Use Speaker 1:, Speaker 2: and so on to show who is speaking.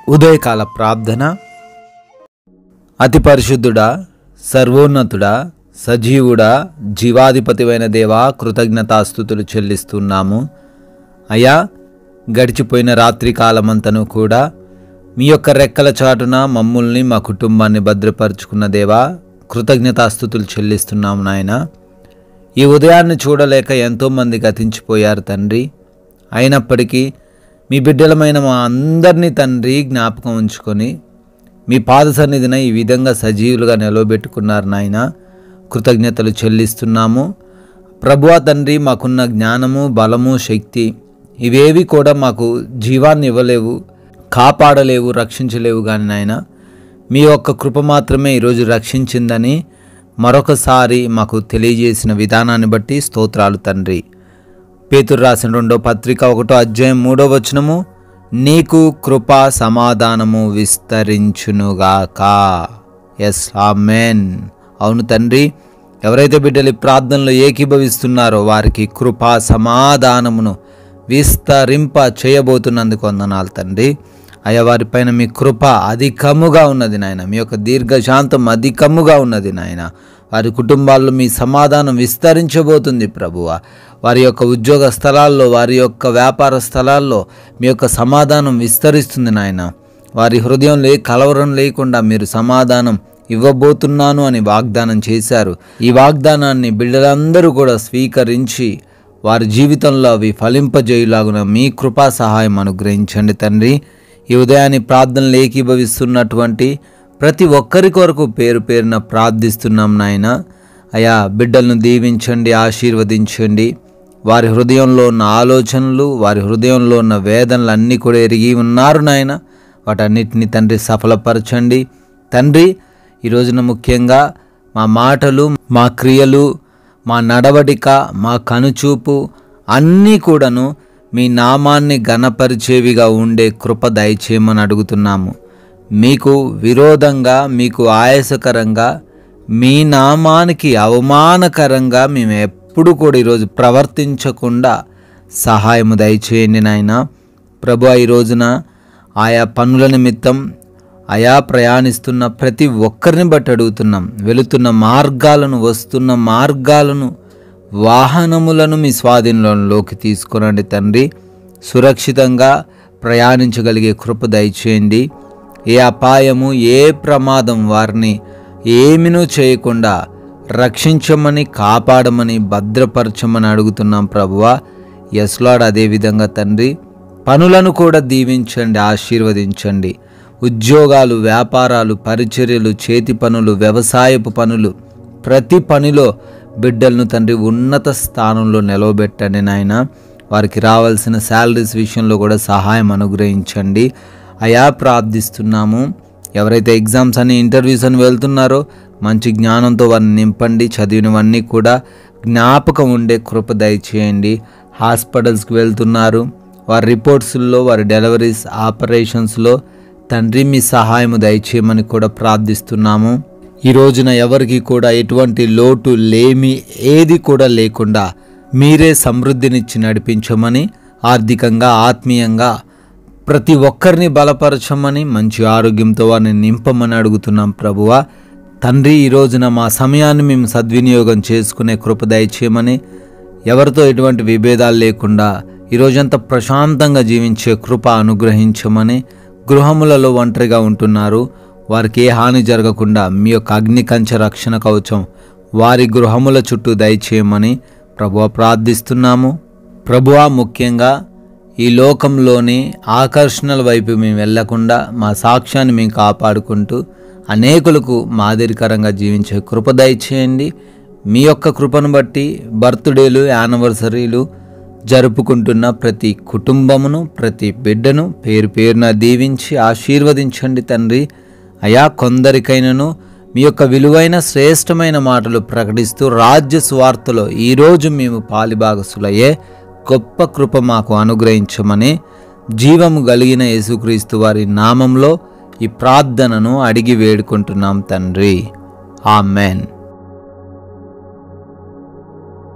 Speaker 1: ఉదయకాల ప్రార్థన. అతి పరిశుద్ధుడా, సర్వోన్నతుడా, సజీవుడా, జీవాధిపతివైన దేవా, కృతజ్ఞతాస్తుతులు చెల్లిస్తున్నాము. అయ్యా, గడిచిపోయిన రాత్రి కాలమంతను కూడా మీ యొక్క రెక్కల చాటున మమ్ముల్ని, మా కుటుంబాన్ని భద్రపరుచుకున్న దేవా, కృతజ్ఞతాస్తుతులు చెల్లిస్తున్నాము నాయన. ఈ ఉదయాన్ని చూడలేక ఎంతోమంది గతించిపోయారు తండ్రి. అయినప్పటికీ మీ బిడ్డలమైన మా అందరినీ తండ్రి జ్ఞాపకం ఉంచుకొని మీ పాద సన్నిధిన ఈ విధంగా సజీవులుగా నిలవబెట్టుకున్నారు నాయన. కృతజ్ఞతలు చెల్లిస్తున్నాము. ప్రభువా తండ్రి, మాకున్న జ్ఞానము, బలము, శక్తి ఇవేవి కూడా మాకు జీవాన్ని ఇవ్వలేవు, కాపాడలేవు, రక్షించలేవు. కానీ నాయన, మీ యొక్క కృప మాత్రమే ఈరోజు రక్షించిందని మరొకసారి మాకు తెలియజేసిన విధానాన్ని బట్టి స్తోత్రాలు తండ్రి. పేతురు రాసిన 2వ పత్రిక 1వ అధ్యాయం 3వ వచనము, నీకు కృప సమాధానము విస్తరించునుగాక. Yes, amen. అవును తండ్రి, ఎవరైతే బిడ్డలు ప్రార్థనలో ఏకీభవిస్తున్నారో వారికి కృప సమాధానమును విస్తరింప చేయబోతున్నందుకు వందనాలు తండ్రి. అయ్యా, వారిపైన మీ కృప అధికముగా ఉన్నది నాయన. మీ యొక్క దీర్ఘశాంతం అధికముగా ఉన్నది నాయన. వారి కుటుంబాల్లో మీ సమాధానం విస్తరించబోతుంది ప్రభువ. వారి యొక్క ఉద్యోగ స్థలాల్లో, వారి యొక్క వ్యాపార స్థలాల్లో మీ యొక్క సమాధానం విస్తరిస్తుంది నాయన. వారి హృదయంలో కలవరం లేకుండా మీరు సమాధానం ఇవ్వబోతున్నాను అని వాగ్దానం చేశారు. ఈ వాగ్దానాన్ని బిడ్డలందరూ కూడా స్వీకరించి వారి జీవితంలో అవి ఫలింపజేయులాగున మీ కృపా సహాయం అనుగ్రహించండి తండ్రి. ఈ ఉదయాన్ని ప్రార్థనలు ఏకీభవిస్తున్నటువంటి ప్రతి ఒక్కరి కొరకు పేరు పేరున ప్రార్థిస్తున్నాం నాయన. అయా, బిడ్డలను దీవించండి, ఆశీర్వదించండి. వారి హృదయంలో ఉన్న ఆలోచనలు, వారి హృదయంలో ఉన్న వేదనలు అన్నీ కూడా ఎరిగి ఉన్నారు నాయన. వాటన్నిటిని తండ్రి సఫలపరచండి తండ్రి. ఈ రోజున ముఖ్యంగా మా మాటలు, మా క్రియలు, మా నడవడిక, మా కనుచూపు అన్నీ కూడాను మీ నామాన్ని ఘనపరిచేవిగా ఉండే కృప దయచేయమని అడుగుతున్నాము. మీకు విరోధంగా, మీకు ఆయాసకరంగా, మీ నామానికి అవమానకరంగా మేము ఎప్పుడు కూడా ఈరోజు ప్రవర్తించకుండా సహాయము దయచేయండి నాయన. ప్రభు, ఈ రోజున ఆయా పనుల నిమిత్తం ప్రయాణిస్తున్న ప్రతి ఒక్కరిని బట్టి అడుగుతున్నాం. వెళుతున్న మార్గాలను, వస్తున్న మార్గాలను, వాహనములను మీ స్వాధీనంలోకి తీసుకురండి తండ్రి. సురక్షితంగా ప్రయాణించగలిగే కృప దయచేయండి. ఏ అపాయము, ఏ ప్రమాదం వారిని ఏమీనూ చేయకుండా రక్షించమని, కాపాడమని, భద్రపరచమని అడుగుతున్నాం ప్రభువా. Yes Lord. అదేవిధంగా తండ్రి, పనులను కూడా దీవించండి, ఆశీర్వదించండి. ఉద్యోగాలు, వ్యాపారాలు, పరిచర్యలు, చేతి పనులు, వ్యవసాయపు పనులు, ప్రతి పనిలో బిడ్డలను తండ్రి ఉన్నత స్థానంలో నిలవబెట్టండి నాయన. వారికి రావాల్సిన శాలరీస్ విషయంలో కూడా సహాయం అనుగ్రహించండి. అయా, ప్రార్థిస్తున్నాము. ఎవరైతే ఎగ్జామ్స్ అని, ఇంటర్వ్యూస్ అని వెళ్తున్నారో మంచి జ్ఞానంతో వారిని నింపండి. చదివినవన్నీ కూడా జ్ఞాపకం ఉండే కృప దయచేయండి. హాస్పిటల్స్కి వెళ్తున్నారు, వారి రిపోర్ట్స్లో, వారి డెలివరీస్, ఆపరేషన్స్లో తండ్రి మీ సహాయము దయచేయమని కూడా ప్రార్థిస్తున్నాము. ఈ రోజున ఎవరికి కూడా ఎటువంటి లోటు, లేమి ఏది కూడా లేకుండా మీరే సమృద్ధినిచ్చి నడిపించమని, ఆర్థికంగా, ఆత్మీయంగా ప్రతి ఒక్కరిని బలపరచమని, మంచి ఆరోగ్యంతో వారిని నింపమని అడుగుతున్నాం ప్రభువా. తండ్రి, ఈ రోజున మా సమయాన్ని మేము సద్వినియోగం చేసుకునే కృప దయచేయమని, ఎవరితో ఎటువంటి విభేదాలు లేకుండా ఈరోజంతా ప్రశాంతంగా జీవించే కృప అనుగ్రహించమని, గృహములలో ఒంటరిగా ఉంటున్నారు, వారికి ఏ హాని జరగకుండా మీ యొక్క అగ్ని కంచె రక్షణ కవచం వారి గృహముల చుట్టూ దయచేయమని ప్రభువా ప్రార్థిస్తున్నాము. ప్రభువా, ముఖ్యంగా ఈ లోకంలోని ఆకర్షణల వైపు మేము వెళ్లకుండా మా సాక్ష్యాన్ని మేము కాపాడుకుంటూ అనేకులకు మాదిరికరంగా జీవించే కృప దయచేయండి. మీ యొక్క కృపను బట్టి బర్త్డేలు, యానివర్సరీలు జరుపుకుంటున్న ప్రతి కుటుంబమును, ప్రతి బిడ్డను పేరు పేరున దీవించి ఆశీర్వదించండి తండ్రి. అయా, కొందరికైనను మీ యొక్క విలువైన శ్రేష్టమైన మాటలు ప్రకటిస్తూ రాజ్య స్వార్థలో ఈరోజు మేము పాలిభాగసులయ్యే గొప్ప కృప మాకు అనుగ్రహించమని జీవము కలిగిన యేసుక్రీస్తు వారి నామంలో ఈ ప్రార్థనను అడిగి వేడుకుంటున్నాం తండ్రి. ఆమెన్.